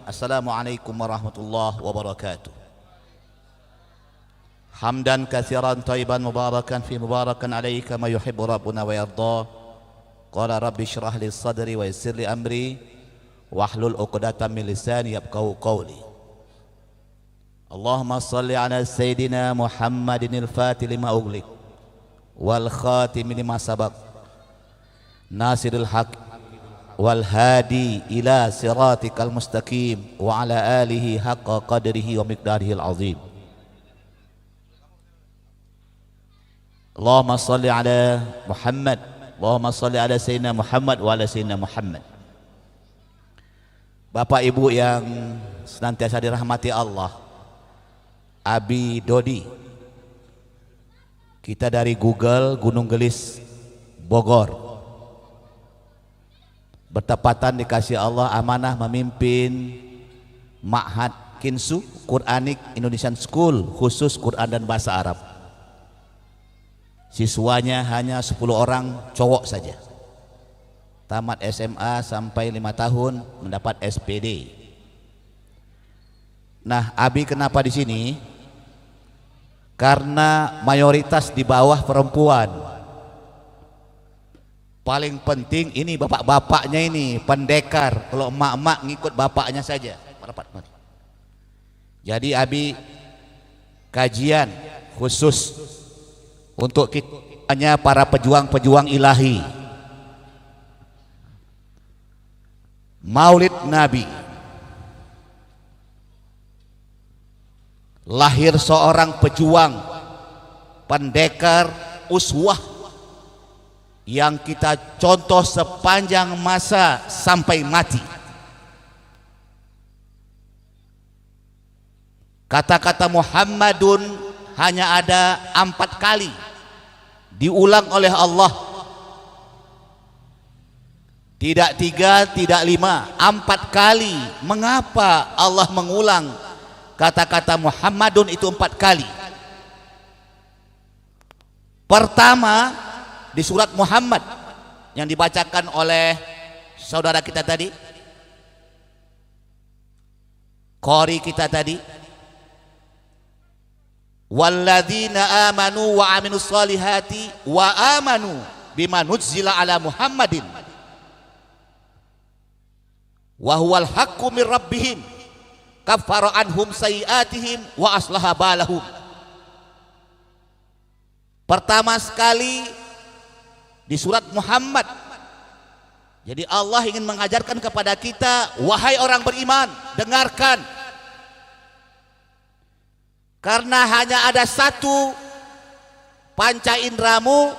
Assalamualaikum warahmatullahi wabarakatuh. Hamdan katsiran thayyiban mubarakan fi mubarakan alaihi kama yuhibbu rabbuna wa yarda. Qala rabbi shrah li sadri wa yassir li amri wahlul 'uqdatam min lisani yafqahu qawli. Allahumma shalli ala sayyidina Muhammadin al-fatih lima ughliq wal khatim lima sabaq nasiril haqq wal hadi ila siratikal mustaqim wa ala alihi haqqa qadrihi wa miqdarihi al-azim. Allahumma salli ala Muhammad, Allahumma salli ala sayyidina Muhammad wa ala sayyidina Muhammad. Bapak Ibu yang senantiasa dirahmati Allah, Abi Dodi, kita dari Google Gunung Gelis Bogor, bertepatan dikasih Allah amanah memimpin Ma'had Kinsu Quranic Indonesian School khusus Quran dan bahasa Arab. Siswanya hanya 10 orang cowok saja, tamat SMA sampai 5 tahun mendapat SPD. Nah, Abi kenapa di sini? Karena mayoritas di bawah perempuan. Paling penting ini bapak-bapaknya ini pendekar, kalau emak-emak ngikut bapaknya saja. Jadi Abi kajian khusus untuk kitanya para pejuang-pejuang ilahi. Maulid Nabi. Lahir seorang pejuang, pendekar, uswah yang kita contoh sepanjang masa sampai mati. Kata-kata Muhammadun hanya ada 4 kali diulang oleh Allah, tidak 3, tidak 5, 4 kali. Mengapa Allah mengulang kata-kata Muhammadun itu 4 kali? Pertama, di surat Muhammad yang dibacakan oleh saudara kita tadi, qari kita tadi, walladzina amanu wa aminus solihati wa amanu bima nuzzila ala Muhammadin wa huwal haqqu min rabbihim kaffara anhum sayiatihim wa aslaha balahum. Pertama sekali di surat Muhammad. Jadi Allah ingin mengajarkan kepada kita, wahai orang beriman, dengarkan. Karena hanya ada satu panca indramu.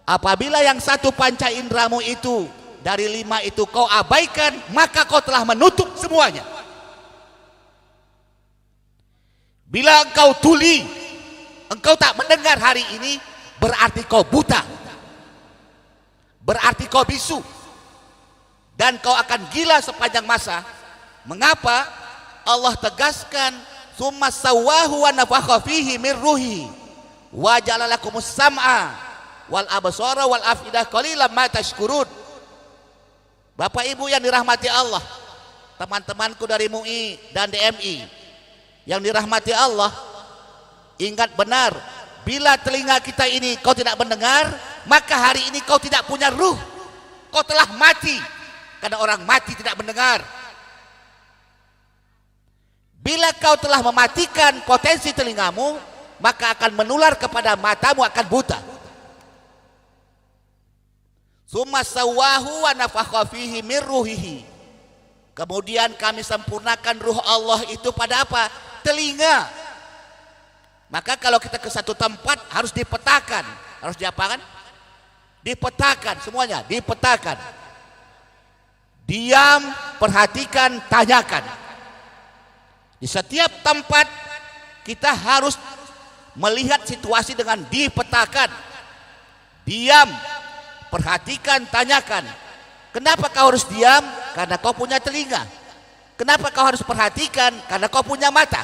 Apabila yang satu panca indramu itu dari 5 itu kau abaikan, maka kau telah menutup semuanya. Bila engkau tuli, engkau tak mendengar hari ini, berarti kau buta, berarti kau bisu, dan kau akan gila sepanjang masa. Mengapa Allah tegaskan summa sawwahu wa nafakha fihi min ruhi wa ja'ala lakumus sam'a wal absara wal afidah qalilan ma tashkurun. Bapak Ibu yang dirahmati Allah, teman-temanku dari MUI dan DMI yang dirahmati Allah, ingat benar, bila telinga kita ini kau tidak mendengar, maka hari ini kau tidak punya ruh, kau telah mati. Karena orang mati tidak mendengar. Bila kau telah mematikan potensi telingamu, maka akan menular kepada matamu, akan buta. Summa sawwahu wa nafakha fihi min ruhihi. Kemudian kami sempurnakan ruh Allah itu pada apa? Telinga. Maka kalau kita ke satu tempat harus dipetakan. Harus diapakan? Dipetakan semuanya, dipetakan. Diam, perhatikan, tanyakan. Di setiap tempat kita harus melihat situasi dengan dipetakan. Diam, perhatikan, tanyakan. Kenapa kau harus diam? Karena kau punya telinga. Kenapa kau harus perhatikan? Karena kau punya mata.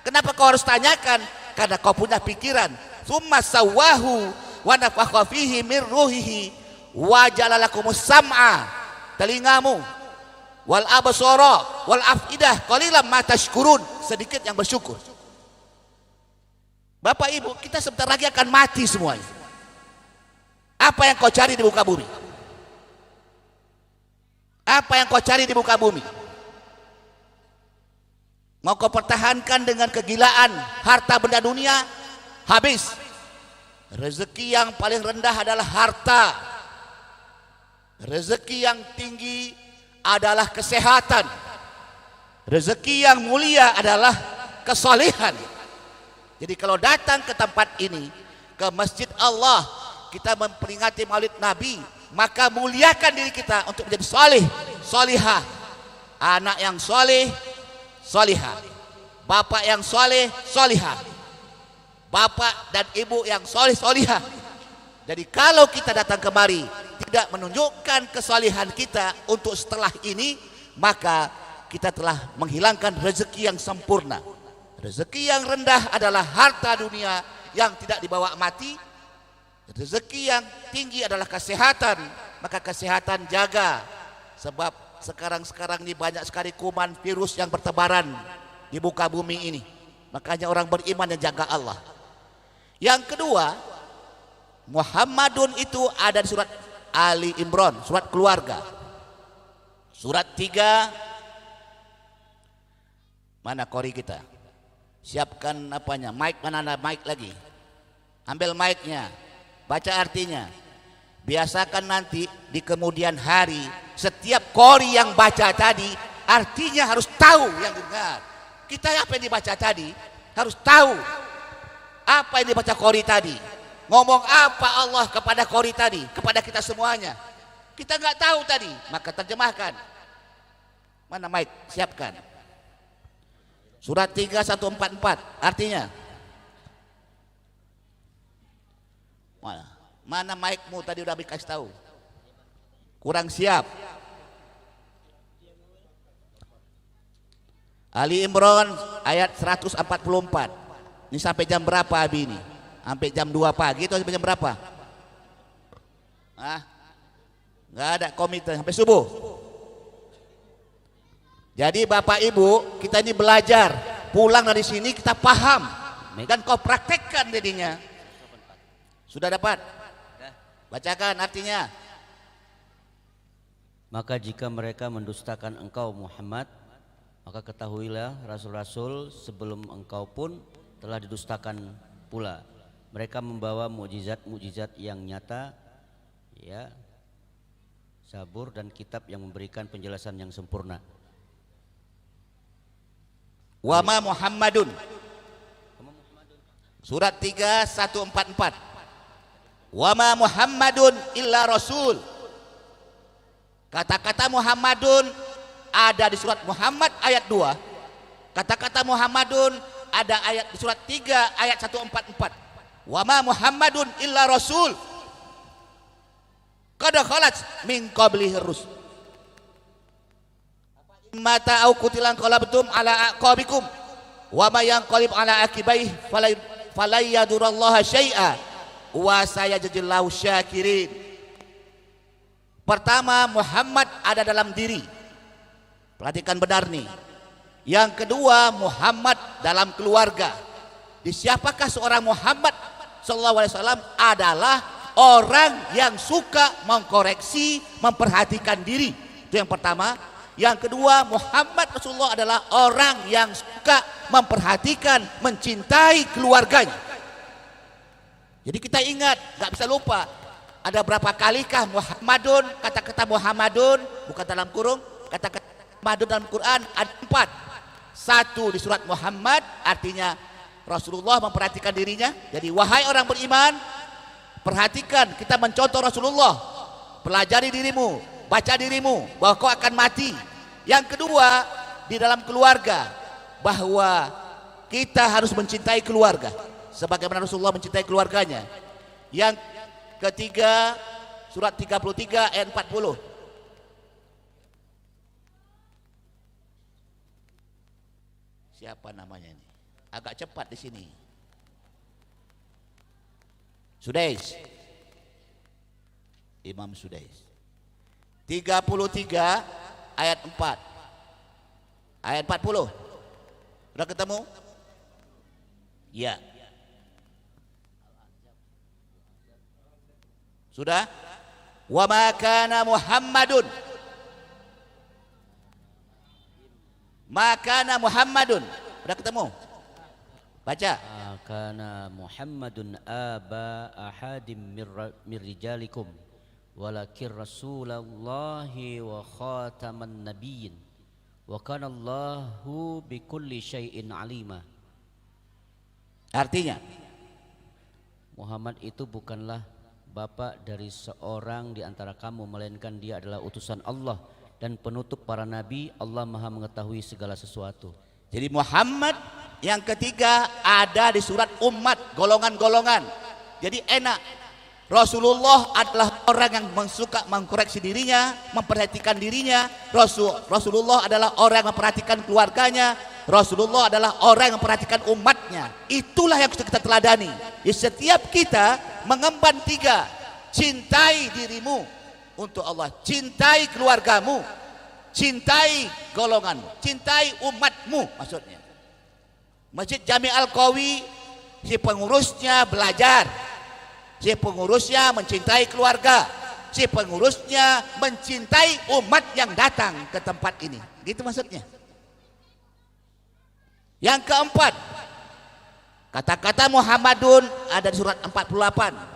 Kenapa kau harus tanyakan? Karena kau punya pikiran. Summa sawwahu wa nafakha fihi min ruhihi wa ja'ala lakumus sam'a, telingamu. wal absara wal afidah qalilan ma tashkurun, sedikit yang bersyukur. Bapak Ibu, kita sebentar lagi akan mati semuanya. Apa yang kau cari di muka bumi? Apa yang kau cari di muka bumi? Mau kau pertahankan dengan kegilaan harta benda dunia? Habis. Rezeki yang paling rendah adalah harta. Rezeki yang tinggi adalah kesehatan. Rezeki yang mulia adalah kesalehan. Jadi kalau datang ke tempat ini, ke masjid Allah, kita memperingati Maulid Nabi, maka muliakan diri kita untuk menjadi saleh, salihah. Anak yang saleh, salihah. Bapak yang saleh, salihah. Bapak dan ibu yang saleh, salihah. Jadi kalau kita datang kemari tidak menunjukkan kesalihan kita untuk setelah ini, maka kita telah menghilangkan rezeki yang sempurna. Rezeki yang rendah adalah harta dunia yang tidak dibawa mati. Rezeki yang tinggi adalah kesehatan, maka kesehatan jaga. Sebab sekarang ini banyak sekali kuman virus yang bertebaran di muka bumi ini. Makanya orang beriman yang jaga Allah. Yang kedua, Muhammadun itu ada di surat Ali Imran, surat keluarga. Surat 3. Mana kori kita? Siapkan apanya? Mic, mana ada mic lagi? Ambil mic-nya. Baca artinya. Biasakan nanti di kemudian hari setiap kori yang baca tadi artinya harus tahu yang dengar. Kita apa yang dibaca tadi harus tahu apa yang dibaca kori tadi. Ngomong apa Allah kepada kori tadi, kepada kita semuanya. Kita nggak tahu tadi, maka terjemahkan. Mana mic? Siapkan. Surat 3144 artinya. Mana mic-mu tadi udah dikasih tahu. Kurang siap. Ali Imran ayat 144. Ini sampai jam berapa Abi ini? Sampai jam 2 pagi atau sampai jam berapa? Nggak ada komite sampai subuh. Jadi Bapak Ibu, kita ini belajar, pulang dari sini kita paham dan kau praktekkan jadinya. Sudah dapat? Bacakan artinya. Maka jika mereka mendustakan engkau Muhammad, maka ketahuilah rasul-rasul sebelum engkau pun telah didustakan pula. Mereka membawa mukjizat-mukjizat yang nyata, ya, Zabur dan kitab yang memberikan penjelasan yang sempurna. Wa ma Muhammadun. Surat 3 144. Wa ma Muhammadun illa rasul. Kata-kata Muhammadun ada di surat Muhammad ayat 2. Kata-kata Muhammadun ada ayat di surat 3 ayat 144. Wa ma Muhammadun illa rasul qad khalat min qablihi rusul. Mata au kutilan qalabtum ala aqabikum wa ma yanqalib ala aqibaih falay yadurallaha syai'a wa sayajzillahu syakirin. Pertama, Muhammad ada dalam diri. Perhatikan benar nih. Yang kedua, Muhammad dalam keluarga. Di siapakah seorang Muhammad sallallahu alaihi wasallam? Adalah orang yang suka mengkoreksi, memperhatikan diri. Itu yang pertama. Yang kedua, Muhammad Rasulullah adalah orang yang suka memperhatikan, mencintai keluarganya. Jadi kita ingat, gak bisa lupa. Ada berapa kalikah Muhammadun, kata-kata Muhammadun, bukan dalam kurung, kata-kata Muhammadun dalam Quran ada 4. 1 di surat Muhammad, artinya Rasulullah memperhatikan dirinya. Jadi wahai orang beriman, perhatikan, kita mencontoh Rasulullah. Pelajari dirimu, baca dirimu bahwa kau akan mati. Yang kedua, di dalam keluarga, bahwa kita harus mencintai keluarga sebagaimana Rasulullah mencintai keluarganya. Yang ketiga, surat 33 ayat 40. Siapa namanya ini? Agak cepat di sini. Sudais. Imam Sudais. 33 ayat 4. Ayat 40. Sudah ketemu? Ya. Sudah? Wa ma kana Muhammadun. Ma kana Muhammadun. Sudah ketemu? Baca. Kana Muhammadun aba ahadim mir rijalikum walakin rasulallahi wa khataman nabiyyin wa kana Allahu bikulli syai'in alima. Artinya, Muhammad itu bukanlah bapak dari seorang di antara kamu, melainkan dia adalah utusan Allah dan penutup para nabi. Allah Maha mengetahui segala sesuatu. jadi Muhammad yang ketiga ada di surat umat, golongan-golongan. Jadi enak. Rasulullah adalah orang yang suka mengkoreksi dirinya, memperhatikan dirinya. Rasulullah adalah orang yang memperhatikan keluarganya. Rasulullah adalah orang yang memperhatikan umatnya. Itulah yang kita teladani. Setiap kita mengemban 3. Cintai dirimu untuk Allah, cintai keluargamu, cintai golonganmu, cintai umatmu maksudnya. Masjid Jami Al-Qawi, si pengurusnya belajar, si pengurusnya mencintai keluarga, si pengurusnya mencintai umat yang datang ke tempat ini. Gitu maksudnya. Yang keempat, kata-kata Muhammadun ada di surat 48.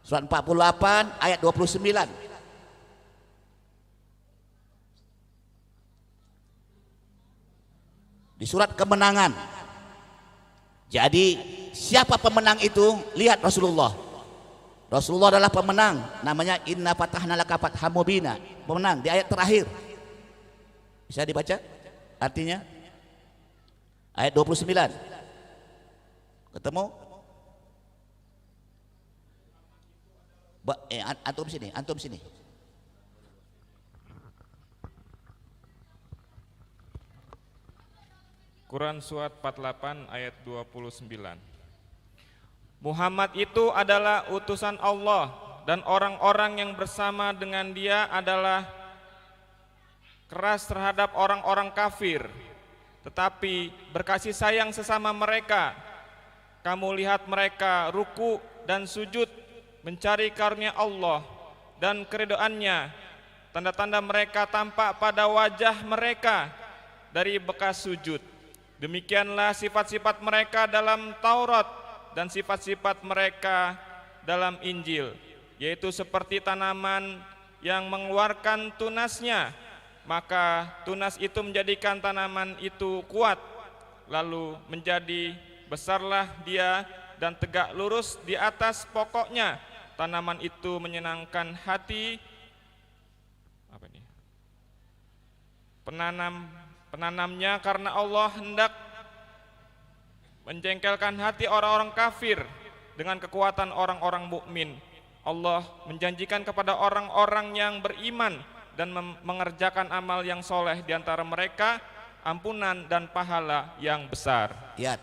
Surat 48 ayat 29. Di surat kemenangan. Jadi siapa pemenang itu? Lihat Rasulullah. Rasulullah adalah pemenang. Namanya inna fatahna laka fatham mubina. Pemenang di ayat terakhir. Bisa dibaca artinya? Ayat 29. Ketemu? Antum sini. Quran Surat 48 ayat 29. Muhammad itu adalah utusan Allah dan orang-orang yang bersama dengan dia adalah keras terhadap orang-orang kafir, tetapi berkasih sayang sesama mereka. Kamu lihat mereka ruku dan sujud mencari karunia Allah dan keridhaannya. Tanda-tanda mereka tampak pada wajah mereka dari bekas sujud. Demikianlah sifat-sifat mereka dalam Taurat dan sifat-sifat mereka dalam Injil, yaitu seperti tanaman yang mengeluarkan tunasnya, maka tunas itu menjadikan tanaman itu kuat, lalu menjadi besarlah dia dan tegak lurus di atas pokoknya. Tanaman itu menyenangkan hati penanamnya, karena Allah hendak menjengkelkan hati orang-orang kafir dengan kekuatan orang-orang mukmin. Allah menjanjikan kepada orang-orang yang beriman dan mengerjakan amal yang soleh di antara mereka ampunan dan pahala yang besar. Lihat,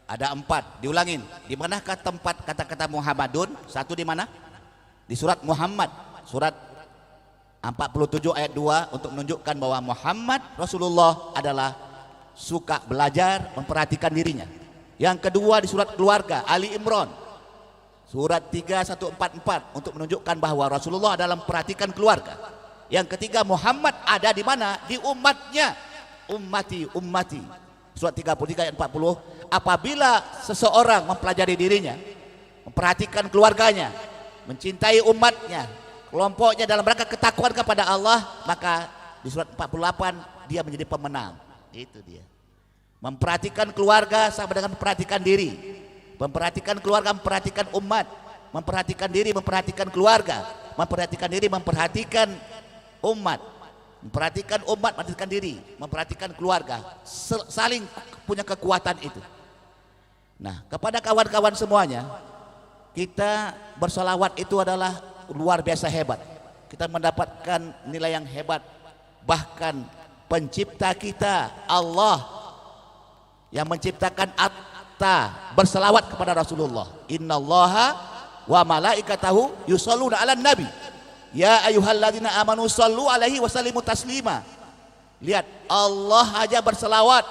ada 4. Diulangin. Di manakah tempat kata-kata Muhammadun? 1 di mana? Di surat Muhammad, surat 47 ayat 2, untuk menunjukkan bahwa Muhammad Rasulullah adalah suka belajar, memperhatikan dirinya. Yang kedua di surat keluarga, Ali Imran, surat 3144, untuk menunjukkan bahwa Rasulullah adalah memperhatikan keluarga. Yang ketiga, Muhammad ada di mana? Di umatnya. Ummati. Surat 33 ayat 40, apabila seseorang mempelajari dirinya, memperhatikan keluarganya, mencintai umatnya, kelompoknya dalam rangka ketakwaan kepada Allah, maka di surat 48 dia menjadi pemenang. Itu dia. Memperhatikan keluarga sama dengan memperhatikan diri. Memperhatikan keluarga, memperhatikan umat. Memperhatikan diri, memperhatikan keluarga. Memperhatikan diri, memperhatikan umat. Memperhatikan umat, memperhatikan diri. Memperhatikan keluarga. Saling punya kekuatan itu. Nah, kepada kawan-kawan semuanya, kita bersolawat itu adalah luar biasa hebat. Kita mendapatkan nilai yang hebat. Bahkan pencipta kita, Allah, yang menciptakan atta, berselawat kepada Rasulullah. Innallaha wa malaikatahu yusholluna 'alan nabi. Ya ayyuhalladzina amanu sallu alaihi wasallimu taslima. Lihat, Allah aja berselawat.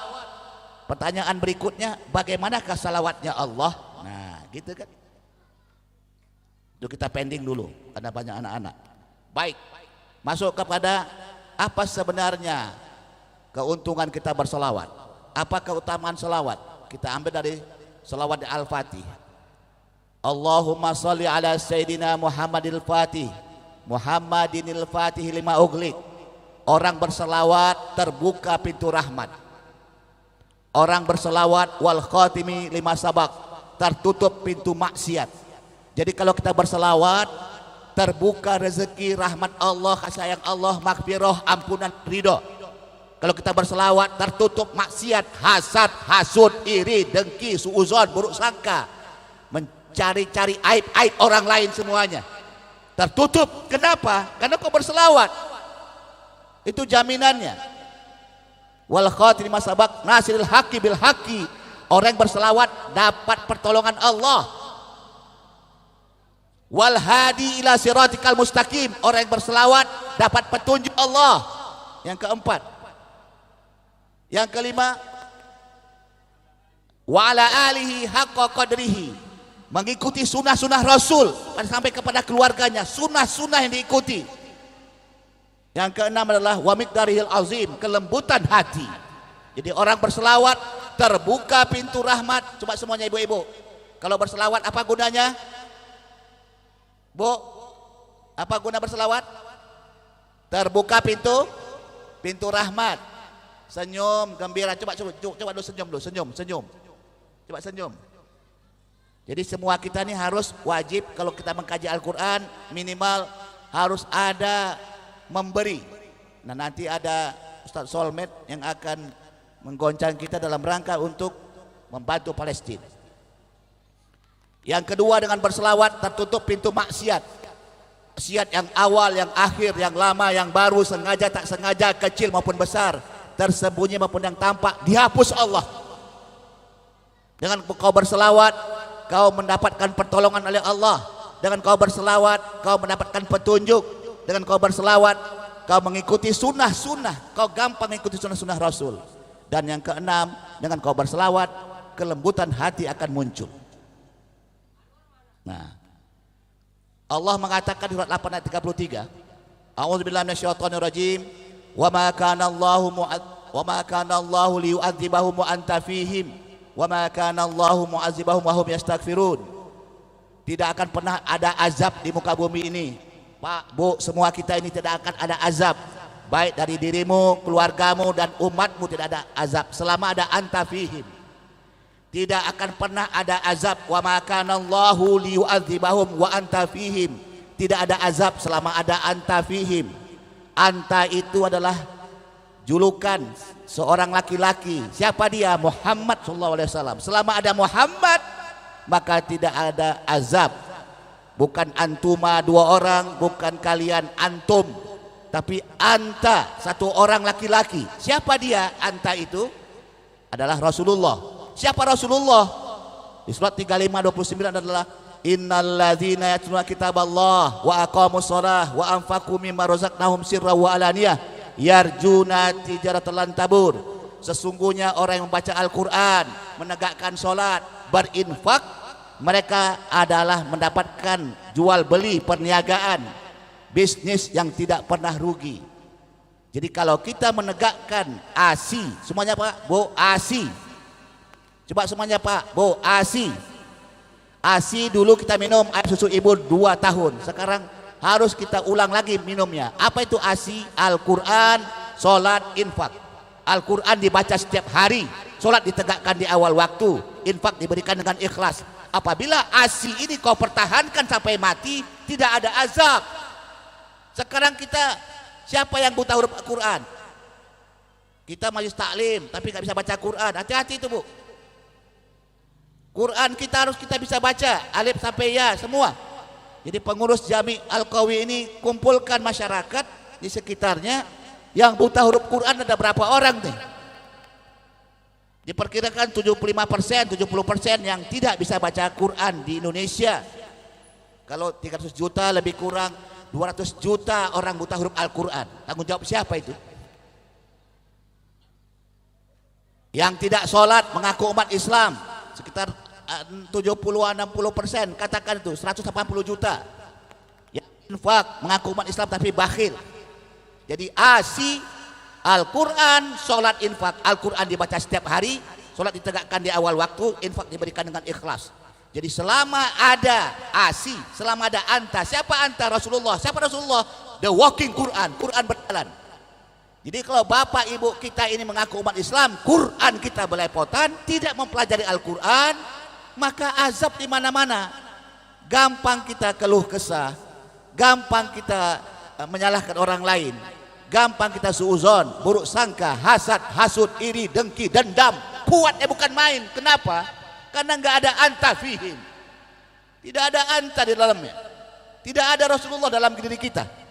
Pertanyaan berikutnya, bagaimanakah salawatnya Allah? Nah, gitu kan. Itu kita pending dulu, ada banyak anak-anak. Baik, masuk kepada apa sebenarnya keuntungan kita berselawat. Apa keutamaan selawat? Kita ambil dari selawat Al-Fatih. Allahumma salli ala Sayyidina Muhammadil Fatih, Muhammadinil Fatih lima uglik. Orang berselawat terbuka pintu rahmat. Orang berselawat wal khatimi lima sabak, tertutup pintu maksiat. Jadi kalau kita berselawat, terbuka rezeki rahmat Allah, kasih sayang Allah, maghfirah, ampunan, ridho. Kalau kita berselawat, tertutup maksiat, hasad, hasud, iri, dengki, suuzon, buruk sangka, mencari-cari aib-aib orang lain semuanya. Tertutup. Kenapa? Karena kau berselawat. Itu jaminannya. Wal khatimi sabak nasiril haqi bil haqi. Orang yang berselawat dapat pertolongan Allah. Wal hadi ila siratikal mustaqim. Orang yang berselawat dapat petunjuk Allah. Yang keempat. Yang kelima, wa ala alihi haqqa qadrihi. Mengikuti sunnah-sunnah Rasul sampai kepada keluarganya, sunnah-sunnah yang diikuti. Yang keenam adalah wa miqdarihil azim, kelembutan hati. Jadi orang berselawat terbuka pintu rahmat. Coba semuanya ibu-ibu, kalau berselawat apa gunanya? Bu, apa guna berselawat? Terbuka pintu rahmat. Senyum gembira. Coba dulu senyum. Coba senyum. Jadi semua kita ini harus wajib kalau kita mengkaji Al-Quran minimal harus ada memberi. Nah, nanti ada Ustaz Solmed yang akan menggoncang kita dalam rangka untuk membantu Palestina. Yang kedua, dengan berselawat tertutup pintu maksiat. Maksiat yang awal, yang akhir, yang lama, yang baru, sengaja tak sengaja, kecil maupun besar, tersembunyi maupun yang tampak, dihapus Allah. Dengan kau berselawat, kau mendapatkan pertolongan oleh Allah. Dengan kau berselawat, kau mendapatkan petunjuk. Dengan kau berselawat, kau mengikuti sunnah-sunnah, kau gampang mengikuti sunnah-sunnah Rasul. Dan yang keenam, dengan kau berselawat, kelembutan hati akan muncul. Nah, Allah mengatakan di surat 8 ayat 33, A'udzubillahi minasyaitonirrajim, wa ma kana Allahu liyu'adzibahum wa anta fihim, wa ma kana Allahu mu'adzibahum wa hum yastaghfirun. Tidak akan pernah ada azab di muka bumi ini. Pak, Bu, semua kita ini tidak akan ada azab. Baik dari dirimu, keluargamu dan umatmu tidak ada azab selama ada anta fihim. Tidak akan pernah ada azab. Wa ma kana Allahu liyu'adzibahum wa anta fihim. Tidak ada azab selama ada anta fihim. Anta itu adalah julukan seorang laki-laki. Siapa dia? Muhammad SAW. Selama ada Muhammad, maka tidak ada azab. Bukan antuma dua orang, bukan kalian antum, tapi anta satu orang laki-laki. Siapa dia? Anta itu adalah Rasulullah. Siapa Rasulullah? Di surat 35:29 adalah innalladzina yatluna kitaballah wa aqamus shalah wa anfaqu mimma razaqnahum sirran wa alaniyah yarjuna tijaratan lan tabur. Sesungguhnya orang yang membaca Al-Quran, menegakkan sholat, berinfak, mereka adalah mendapatkan jual beli, perniagaan, bisnis yang tidak pernah rugi. Jadi kalau kita menegakkan ASI, semuanya Pak, Bu, ASI. Coba semuanya Pak, Bu, ASI. ASI dulu kita minum air susu ibu 2 tahun. Sekarang harus kita ulang lagi minumnya. Apa itu ASI? Al-Quran, sholat, infak. Al-Quran dibaca setiap hari, sholat ditegakkan di awal waktu, infak diberikan dengan ikhlas. Apabila ASI ini kau pertahankan sampai mati, tidak ada azab. Sekarang kita, siapa yang buta huruf Al-Quran? Kita majlis taklim tapi nggak bisa baca Quran. Hati-hati itu, Bu. Quran kita harus kita bisa baca alif sampai ya semua. Jadi pengurus Jami Al-Qawi ini kumpulkan masyarakat di sekitarnya yang buta huruf Quran ada berapa orang nih? Diperkirakan 75%, 70% yang tidak bisa baca Quran di Indonesia. Kalau 300 juta lebih kurang, 200 juta orang buta huruf Al-Quran. Tanggung jawab siapa itu? Yang tidak sholat mengaku umat Islam sekitar 70-60%, katakan itu 180 juta. Yang infak mengaku umat Islam tapi bakhil. Jadi asi Al-Quran, sholat, infak. Al-Quran dibaca setiap hari, sholat ditegakkan di awal waktu, infak diberikan dengan ikhlas. Jadi selama ada asi, selama ada anta, siapa anta? Rasulullah. Siapa Rasulullah? The walking Quran, Quran berjalan. Jadi kalau bapak ibu kita ini mengaku umat Islam, Quran kita belepotan, tidak mempelajari Al-Quran, maka azab di mana-mana. Gampang kita keluh kesah, gampang kita menyalahkan orang lain, gampang kita suuzon, buruk sangka, hasad, hasud, iri, dengki, dendam. Kuatnya bukan main. Kenapa? Karena nggak ada anta fihim. Tidak ada anta di dalamnya. Tidak ada Rasulullah dalam diri kita.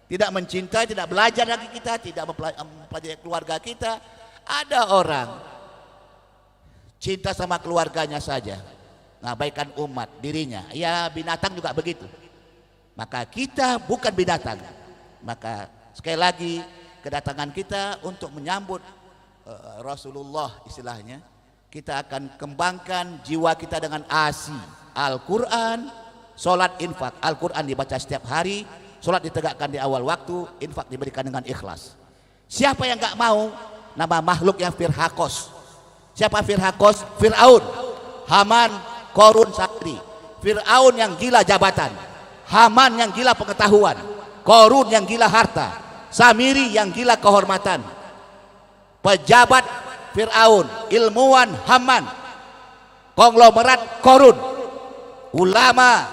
Tidak mencintai, tidak belajar lagi kita, tidak mempelajari keluarga kita. Ada orang cinta sama keluarganya saja, ngabaikan umat, dirinya. Ya binatang juga begitu. Maka kita bukan binatang. Maka sekali lagi kedatangan kita untuk menyambut Rasulullah istilahnya. Kita akan kembangkan jiwa kita dengan asi Al-Quran, sholat, infak. Al-Quran dibaca setiap hari, sholat ditegakkan di awal waktu, infak diberikan dengan ikhlas. Siapa yang gak mau? Nama makhluk yang firhakos. Siapa firhakos? Fir'aun, Haman, Korun, Sakri. Fir'aun yang gila jabatan, Haman yang gila pengetahuan, Korun yang gila harta, Samiri yang gila kehormatan. Pejabat Fir'aun, ilmuwan Haman, konglomerat Korun, ulama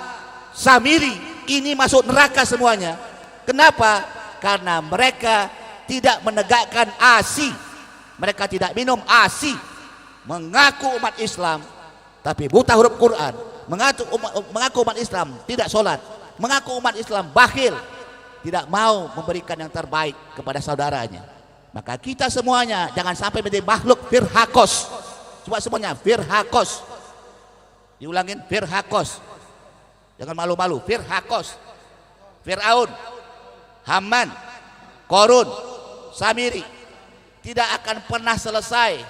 Samiri, ini masuk neraka semuanya. Kenapa? Karena mereka tidak menegakkan asi. Mereka tidak minum asi. Mengaku umat Islam tapi buta huruf Quran. Mengaku umat Islam tidak sholat. Mengaku umat Islam bakhil, tidak mau memberikan yang terbaik kepada saudaranya. Maka kita semuanya jangan sampai menjadi makhluk firhakos. Coba semuanya firhakos. Diulangin, firhakos. Jangan malu-malu. Firhakos, Fir'aun, Haman, Korun, Samiri. Tidak akan pernah selesai.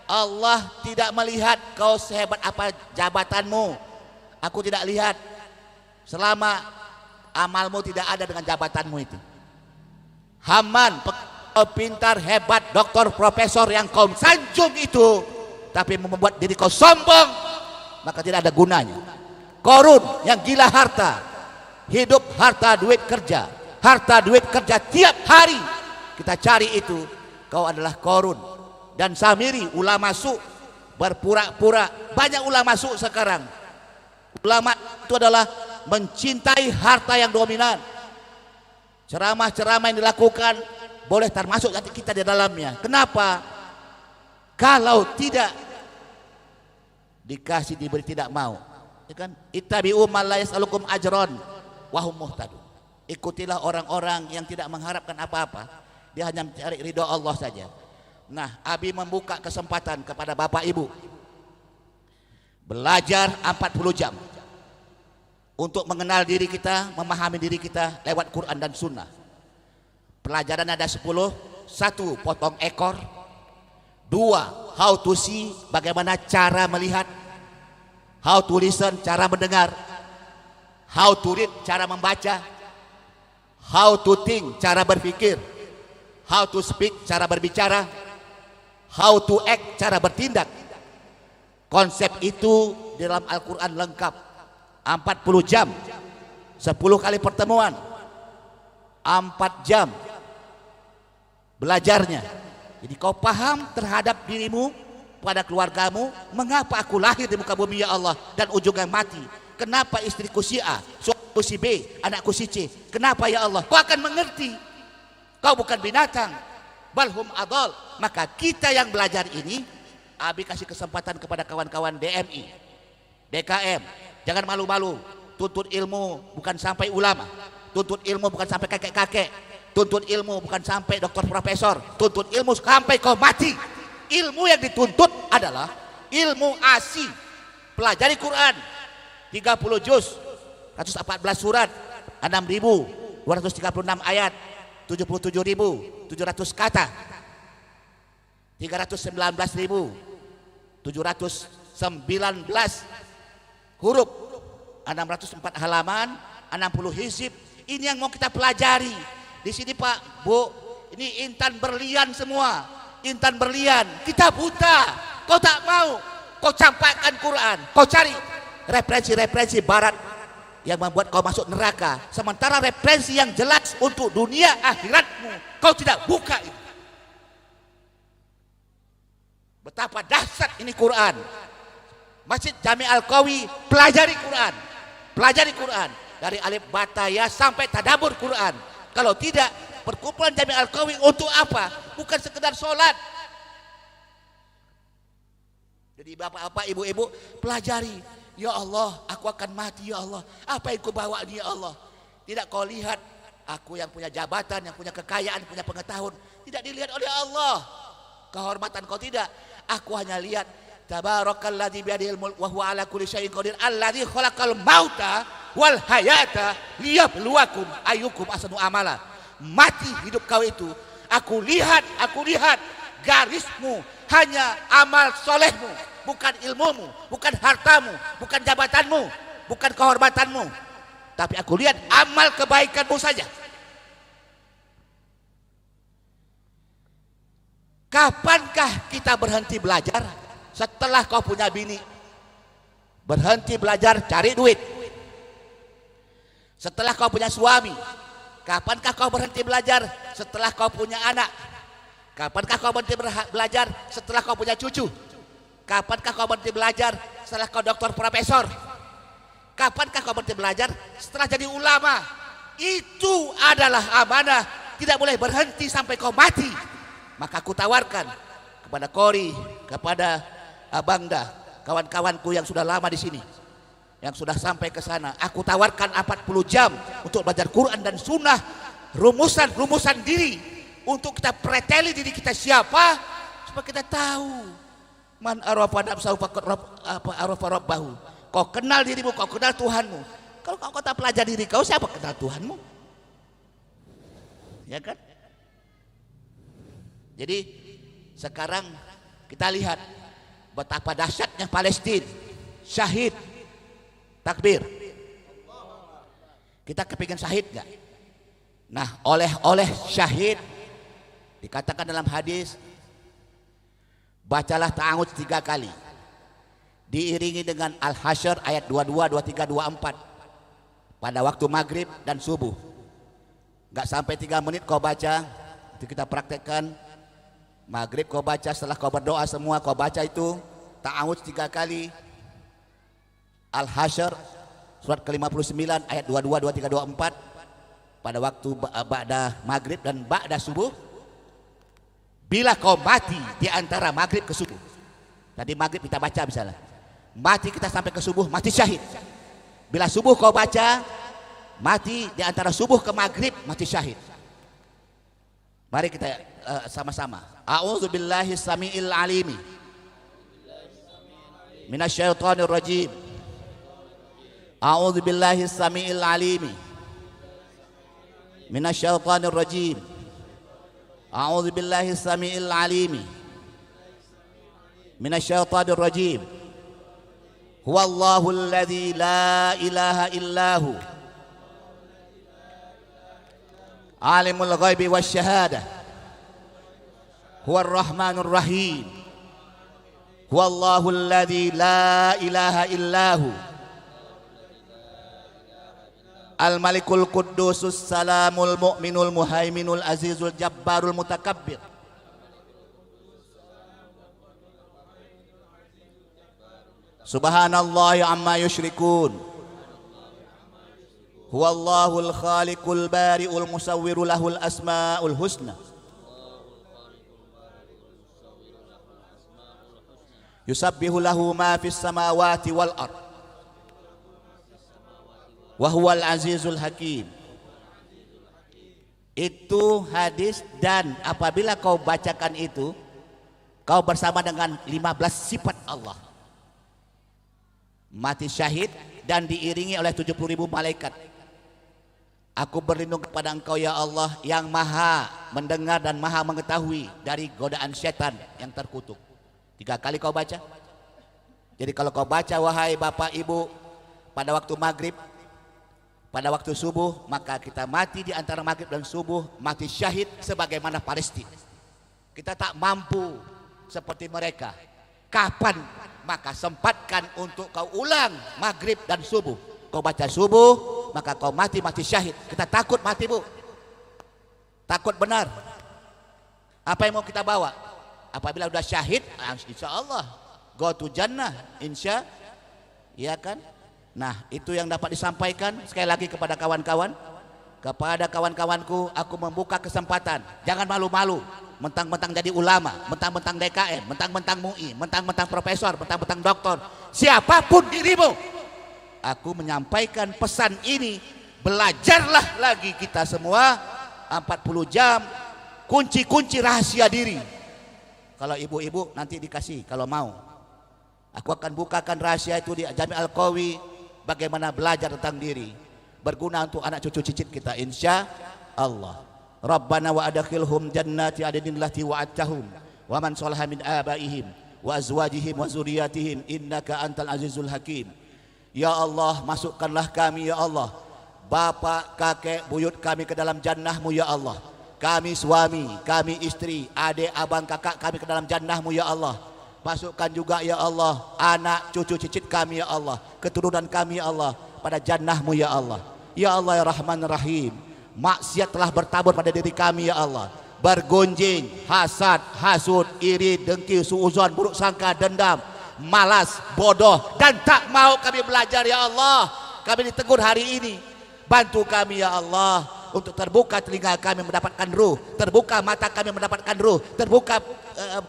Allah tidak melihat kau sehebat apa jabatanmu. Aku tidak lihat selama amalmu tidak ada dengan jabatanmu itu. Haman, pintar, hebat, doktor, profesor yang kau sanjung itu, tapi membuat diri kau sombong, maka tidak ada gunanya. Korun yang gila harta, hidup harta duit kerja, harta duit kerja tiap hari kita cari itu, kau adalah Korun. Dan Samiri ulama su, berpura-pura. Banyak ulama su sekarang. Ulama itu adalah mencintai harta yang dominan. Ceramah-ceramah yang dilakukan boleh termasuk nanti kita di dalamnya. Kenapa? Kalau tidak dikasih, diberi, tidak mau. Ya kan? Ittabi'u man la yas'alukum ajron wa hum muhtadun. Ikutilah orang-orang yang tidak mengharapkan apa-apa. Dia hanya mencari ridho Allah saja. Nah, Abi membuka kesempatan kepada Bapak Ibu belajar 40 jam untuk mengenal diri kita, memahami diri kita lewat Quran dan Sunnah. Pelajaran ada 10. 1. Potong ekor. 2. How to see, bagaimana cara melihat. How to listen, cara mendengar. How to read, cara membaca. How to think, cara berpikir. How to speak, cara berbicara. How to act, cara bertindak. Konsep itu di dalam Al-Quran lengkap. 40 jam, 10 kali pertemuan, 4 jam belajarnya. Jadi kau paham terhadap dirimu, pada keluargamu. Mengapa aku lahir di muka bumi ya Allah dan ujungnya mati? Kenapa istriku si A, suamiku si B, anakku si C? Kenapa ya Allah? Kau akan mengerti. Kau bukan binatang, balhum adol. Maka kita yang belajar ini, Abi kasih kesempatan kepada kawan-kawan DMI, DKM. Jangan malu-malu. Tuntut ilmu bukan sampai ulama. Tuntut ilmu bukan sampai kakek-kakek. Tuntut ilmu bukan sampai doktor profesor. Tuntut ilmu sampai kau mati. Ilmu yang dituntut adalah ilmu asi. Pelajari Quran 30 juz, 114 surat, 6.236 ayat, 77.700 kata, 319.719 huruf, 604 halaman, 60 hizib. Ini yang mau kita pelajari di sini Pak, Bu. Ini intan berlian semua, intan berlian. Kita buta, kau tak mau, kau campakkan Quran, kau cari referensi-referensi Barat yang membuat kau masuk neraka. Sementara referensi yang jelas untuk dunia akhiratmu kau tidak buka itu. Betapa dahsyat ini Quran. Masjid Jami Al-Qawi, pelajari Quran, pelajari Quran dari alif bata ya sampai tadabbur Quran. Kalau tidak, perkumpulan Jami Al-Qawi untuk apa? Bukan sekedar sholat. Jadi bapak-bapak, ibu-ibu, pelajari. Ya Allah, aku akan mati ya Allah. Apa yang kau bawa ini ya Allah? Tidak kau lihat, aku yang punya jabatan, yang punya kekayaan, punya pengetahuan, tidak dilihat oleh Allah. Kehormatan kau tidak. Aku hanya lihat Tabarakalladzi biyadihil mulk wa huwa ala kulli syai'in qadir alladzi khalaqal mauta wal hayata liyabluwakum ayyukum ahsanu amala. Mati hidup kau itu aku lihat garismu hanya amal solehmu, bukan ilmumu, bukan hartamu, bukan jabatanmu, bukan kehormatanmu, tapi aku lihat amal kebaikanmu saja. Kapankah kita berhenti belajar? Setelah kau punya bini, berhenti belajar cari duit. Setelah kau punya suami, kapankah kau berhenti belajar? Setelah kau punya anak. Kapankah kau berhenti belajar? Setelah kau punya cucu. Kapankah kau berhenti belajar? Setelah kau doktor profesor. Kapankah kau berhenti belajar? Setelah jadi ulama. Itu adalah amanah, tidak boleh berhenti sampai kau mati. Maka aku tawarkan kepada Kori, kepada Abangda, kawan-kawanku yang sudah lama di sini, yang sudah sampai ke sana, aku tawarkan 40 jam untuk belajar Quran dan Sunnah, rumusan diri, untuk kita preteli diri kita siapa, supaya kita tahu man arafa nafsahu faqad arafa rabbahu. Kau kenal dirimu, kau kenal Tuhanmu. Kalau kau tak pelajari diri kau, siapa kenal Tuhanmu? Ya kan? Jadi sekarang kita lihat betapa dahsyatnya Palestina, syahid, takbir. Kita kepingin syahid gak? Nah, oleh syahid dikatakan dalam hadis, bacalah ta'awudz 3 kali, diiringi dengan Al-Hasyr ayat 22, 23, 24 pada waktu maghrib dan subuh. Gak sampai 3 menit kau baca, itu kita praktekkan. Maghrib kau baca, setelah kau berdoa semua kau baca itu ta'awudz 3 kali, Al-Hasyr surat ke-59 ayat 22, 23, 24 pada waktu ba'da maghrib dan ba'da subuh. Bila kau mati di antara maghrib ke subuh, tadi maghrib kita baca misalnya, mati kita sampai ke subuh, mati syahid. Bila subuh kau baca, mati di antara subuh ke maghrib, mati syahid. Mari kita sama-sama. A'udzubillahi samiil alimi minasyaitonir rajim. A'udzubillahi samiil alimi minasyaitonir rajim. A'udzubillahi samiil alimi minasyaitonir rajim. Huwallahu alladzi la ilaha illahu alimul ghaibi wasyahadah huwar rahmanur rahim. Huwallahu alladzi la ilaha illahu al malikul quddusus salamul mu'minul muhaiminul azizul jabbarul mutakabbir. Subhanallahi amma yusyrikun. Huwallahul khaliqul bari'ul musawwiru lahul asmaul husna. Yusabbihu lahu ma fis samawati wal ard. Wa huwal azizul hakim. Itu hadis, dan apabila kau bacakan itu, kau bersama dengan 15 sifat Allah. Mati syahid dan diiringi oleh 70.000 malaikat. Aku berlindung kepada Engkau ya Allah yang maha mendengar dan maha mengetahui dari godaan setan yang terkutuk. 3 kali kau baca. Jadi kalau kau baca wahai Bapak Ibu pada waktu maghrib, pada waktu subuh, maka kita mati di antara maghrib dan subuh, mati syahid sebagaimana Palestina. Kita tak mampu seperti mereka. Kapan? Maka sempatkan untuk kau ulang maghrib dan subuh. Kau baca subuh, maka kau mati syahid. Kita takut mati, Bu. Takut benar. Apa yang mau kita bawa? Apabila sudah syahid, insya Allah go to jannah, insya, ya kan? Nah, itu yang dapat disampaikan sekali lagi kepada kawan-kawan. Kepada kawan-kawanku, aku membuka kesempatan. Jangan malu-malu, mentang-mentang jadi ulama, mentang-mentang DKM, mentang-mentang MUI, mentang-mentang profesor, mentang-mentang doktor, siapapun dirimu. Aku menyampaikan pesan ini, belajarlah lagi kita semua 40 jam, kunci-kunci rahasia diri. Kalau ibu-ibu nanti dikasih, kalau mau. Aku akan bukakan rahasia itu di Jami Al-Qawi, bagaimana belajar tentang diri. Berguna untuk anak cucu cicit kita insya Allah. Rabbana wa adkhilhum jannati adnin lati wa'adtahum wa man salaha min abaihim wa azwajihim wa zurriyatihim innaka antal azizul hakim. Ya Allah, masukkanlah kami ya Allah, bapak, kakek, buyut kami ke dalam jannah-Mu ya Allah. Kami suami, kami istri, adik, abang, kakak kami ke dalam jannah-Mu ya Allah. Masukkan juga ya Allah anak cucu cicit kami ya Allah, keturunan kami ya Allah pada jannah-Mu ya Allah. Ya Allah ya Rahman Rahim, maksiat telah bertabur pada diri kami ya Allah. Bergunjing, hasad, hasud, iri, dengki, suuzon, buruk sangka, dendam, malas, bodoh, dan tak mau kami belajar ya Allah. Kami ditegur hari ini. Bantu kami ya Allah untuk terbuka telinga kami mendapatkan ruh, terbuka mata kami mendapatkan ruh, terbuka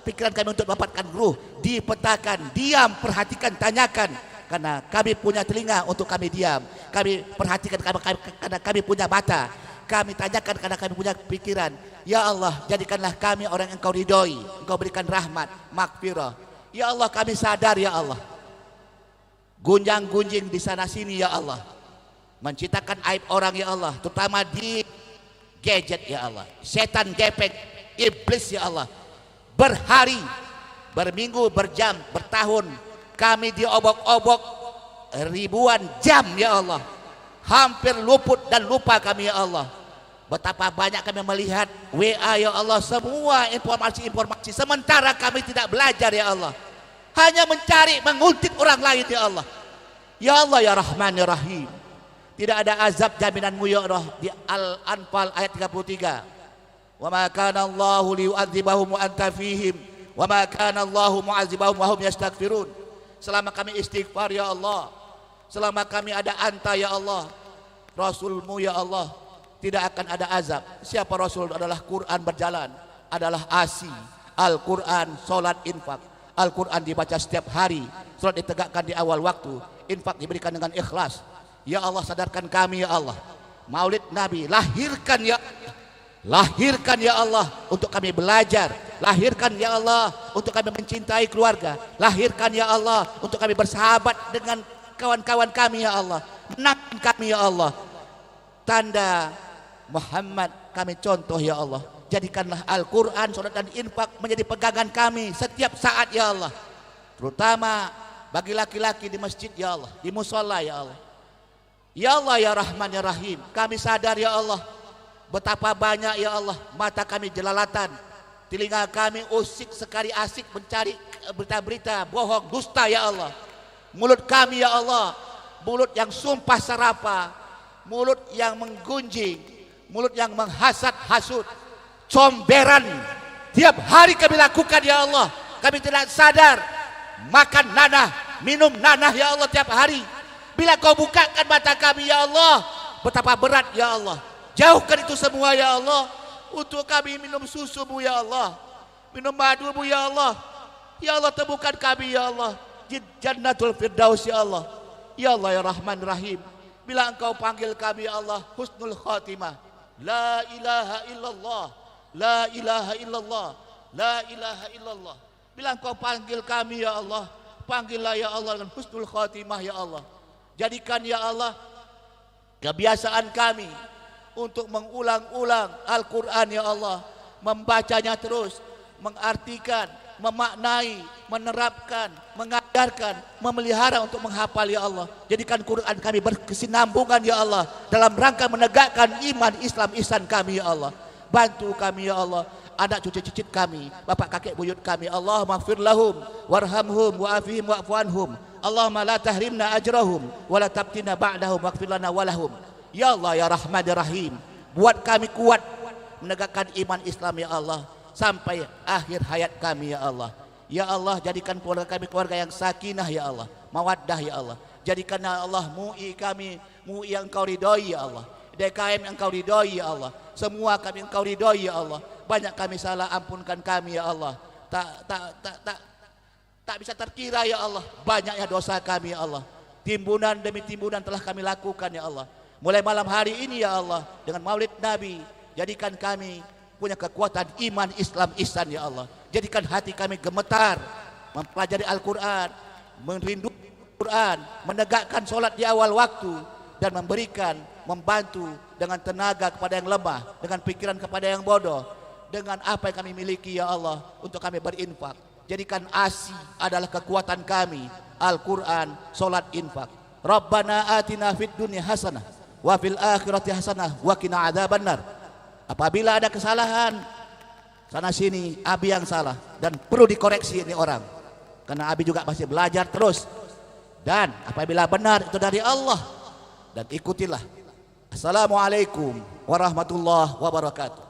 pikiran kami untuk mendapatkan ruh. Dipetakan, diam, perhatikan, tanyakan. Karena kami punya telinga untuk kami diam, kami perhatikan karena kami punya mata, kami tanyakan karena kami punya pikiran. Ya Allah, jadikanlah kami orang yang Engkau ridhoi, Engkau berikan rahmat, maghfirah. Ya Allah, kami sadar ya Allah, gunjang-gunjing di sana sini ya Allah, menciptakan aib orang ya Allah, terutama di gadget ya Allah, setan gepek, iblis ya Allah. Berhari, berminggu, berjam, bertahun kami diobok-obok ribuan jam ya Allah, hampir luput dan lupa kami ya Allah. Betapa banyak kami melihat WA ya Allah, semua informasi-informasi, sementara kami tidak belajar ya Allah, hanya mencari, menguntit orang lain ya Allah. Ya Allah ya Rahman ya Rahim, tidak ada azab jaminanmu ya Allah. Di Al-Anfal ayat 33, wa ma kana Allahu liyu'adzibahum wa anta fihim wa ma kana Allahu mu'adzibahum wa hum yastaghfirun. Selama kami istighfar ya Allah, selama kami ada anta ya Allah, Rasulmu ya Allah, tidak akan ada azab. Siapa Rasul? Adalah Quran berjalan, adalah ASI, Al-Quran, solat, infak. Al-Quran dibaca setiap hari, solat ditegakkan di awal waktu, infak diberikan dengan ikhlas. Ya Allah, sadarkan kami ya Allah. Maulid Nabi, lahirkan ya Allah untuk kami belajar. Lahirkan ya Allah untuk kami mencintai keluarga. Lahirkan ya Allah untuk kami bersahabat dengan kawan-kawan kami ya Allah. Menangkan kami ya Allah. Tanda Muhammad kami contoh ya Allah. Jadikanlah Al-Quran, salat dan infak menjadi pegangan kami setiap saat ya Allah. Terutama bagi laki-laki di masjid ya Allah, di musola ya Allah. Ya Allah ya Rahman ya Rahim, kami sadar ya Allah, betapa banyak ya Allah mata kami jelalatan, telinga kami usik sekali asik mencari berita-berita bohong, dusta ya Allah. Mulut kami ya Allah, mulut yang sumpah serapa, mulut yang menggunjing, mulut yang menghasad hasud, comberan, tiap hari kami lakukan ya Allah. Kami tidak sadar, makan nanah, minum nanah ya Allah tiap hari. Bila kau bukakan mata kami ya Allah, betapa berat ya Allah. Jauhkan itu semua ya Allah, untuk kami minum susu-Mu ya Allah, minum madu-Mu ya Allah. Ya Allah, temukan kami ya Allah di Jannatul Firdaus ya Allah. Ya Allah ya Rahman Rahim, bila Engkau panggil kami ya Allah, husnul khatimah, la ilaha illallah, la ilaha illallah, la ilaha illallah. Bila Engkau panggil kami ya Allah, panggillah ya Allah dengan husnul khatimah ya Allah. Jadikan ya Allah kebiasaan kami untuk mengulang-ulang Al-Quran ya Allah, membacanya terus, mengartikan, memaknai, menerapkan, mengajarkan, memelihara untuk menghafal ya Allah. Jadikan Quran kami berkesinambungan ya Allah dalam rangka menegakkan iman Islam ihsan kami ya Allah. Bantu kami ya Allah, anak cucu cicit kami, bapak kakek buyut kami. Allahumma ighfir lahum warhamhum wa'afihim wa'fu anhum. Allahumma la tahrimna ajrahum wa la tabtina ba'dahum waghfir lana walahum. Ya Allah ya Rahman ya Rahim, buat kami kuat menegakkan iman Islam ya Allah sampai akhir hayat kami ya Allah. Ya Allah, jadikan keluarga kami keluarga yang sakinah ya Allah, mawaddah ya Allah. Jadikan ya Allah MUI kami MUI yang Engkau ridhoi ya Allah, DKM yang Engkau ridhoi ya Allah, semua kami Engkau ridhoi ya Allah. Banyak kami salah, ampunkan kami ya Allah. Tak bisa terkira ya Allah, banyaknya dosa kami ya Allah. Timbunan demi timbunan telah kami lakukan ya Allah. Mulai malam hari ini ya Allah, dengan Maulid Nabi, jadikan kami punya kekuatan iman Islam ihsan ya Allah. Jadikan hati kami gemetar mempelajari Al-Quran, merindu Al-Quran, menegakkan solat di awal waktu, dan memberikan, membantu dengan tenaga kepada yang lemah, dengan pikiran kepada yang bodoh, dengan apa yang kami miliki ya Allah, untuk kami berinfak. Jadikan ASI adalah kekuatan kami, Al-Quran, solat, infak. Rabbana atina fid dunya hasanah wa fil akhirati hasanah wa qina adzabannar. Apabila ada kesalahan sana sini, Abi yang salah dan perlu dikoreksi ini orang, karena Abi juga masih belajar terus. Dan apabila benar itu dari Allah, dan ikutilah. Assalamualaikum warahmatullahi wabarakatuh.